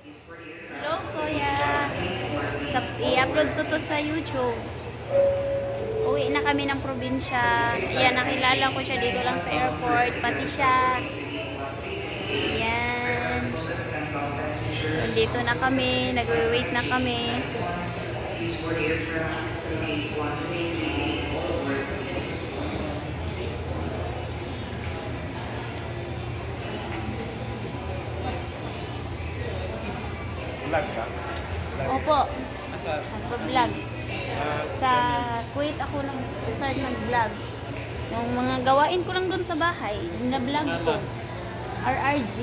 Hello, Kuya. I-upload ko to sa YouTube. Uwi na kami ng probinsya. Yan, nakilala ko siya dito lang sa airport. Pati siya. Yan. Nandito na kami. Nag-wait na kami. Vlog ka? Opo. Asa? Nagpa-vlog. Sa Kuwait ako lang start mag-vlog. Yung mga gawain ko lang doon sa bahay, na-vlog ko. RRZ.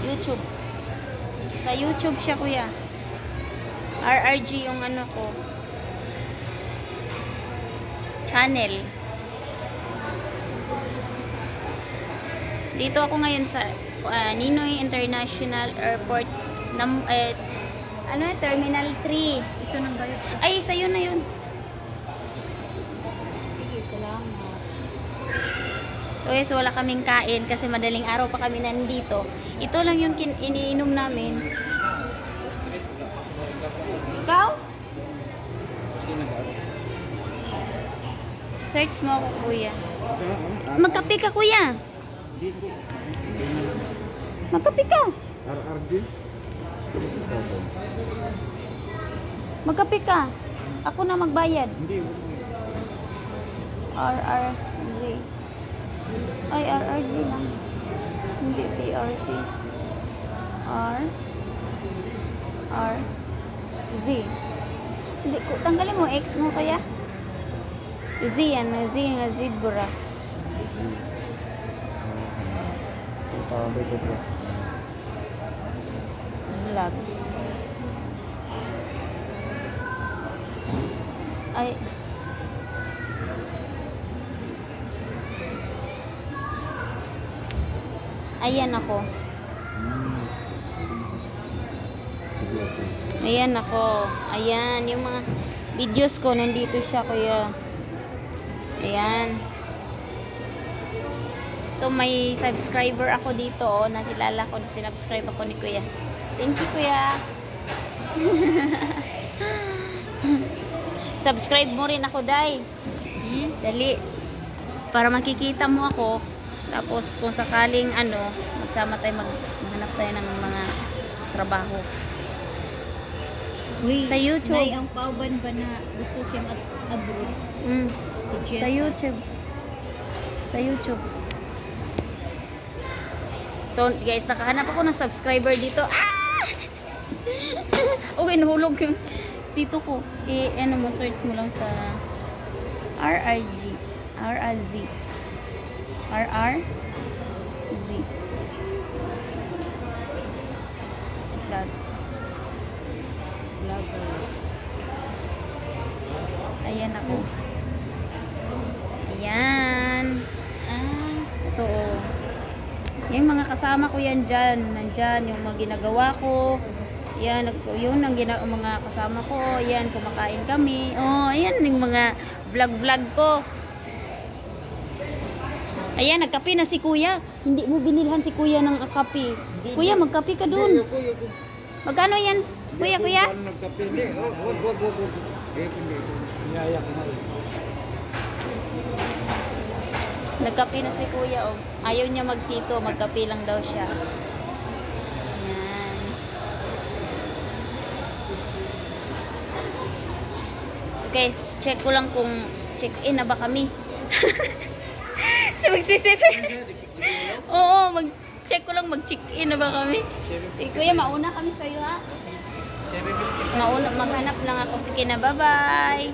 YouTube. Sa YouTube siya, kuya. RRG yung ano ko. Channel. Dito ako ngayon sa Ninoy International Airport. Terminal 3. Ito nang ba yun? Ay, sa'yo na yun. Sige, salamat. Okay, so wala kaming kain kasi madaling araw pa kami nandito. Ito lang yung iniinom namin. Ikaw? Search mo ako, kuya. Magkape ka, kuya. Magkape ka. RRD? Magkape ka. Ako na magbayad. Hindi. RRZ. Ay, RRZ lang. Hindi, PRC. Z. Hindi ko. Tanggalin mo X mo kaya. Z yan. Z nga zebra. Vlog. Ay. Ayan ako. Ayan ako. Ayan. Yung mga videos ko, nandito siya, kuya. Ayan. So, may subscriber ako dito, oh. Nakilala ko, sinubscribe ako ni kuya. Thank you, kuya. Subscribe mo rin ako, Day. Dali. Para makikita mo ako. Tapos, kung sakaling, magsama tayo, maghanap tayo ng mga trabaho. Uy, Sa YouTube. Nay, ang pauban ba na gusto siya mag-abroad? Si Jessa. Sa YouTube. Sa YouTube. So, guys, nakahanap ako ng subscriber dito. Ah! Okay, nahulog yung dito ko. Mo, search mo lang sa RRG. RRZ. RRZ. Vlog. Vlogger. Ayan ako. Ayan. Ito oh. Yung mga kasama ko yan dyan. Nandyan yung mga ginagawa ko. Yan, yun ang mga kasama ko. Yan, kumakain kami. Oh, ayan yung mga vlog ko. Ayan, nagkape na si kuya. Hindi mo binilhan si kuya ng kape. Kuya, magkape ka dun. Magkano yan? Kuya? Nagkape. Hindi. Wag. Hindi. Niyaya ko na. Nagkape na si kuya. Oh. Ayaw niya magsito. Magkape lang daw siya. Ayan. Okay, check ko lang kung check-in na ba kami. Magsisip. Oo, mag-check ko lang mag-check-in na ba kami. Kuya, mauna kami sa'yo, ha? Mauna, maghanap lang ako. Sige na, bye-bye.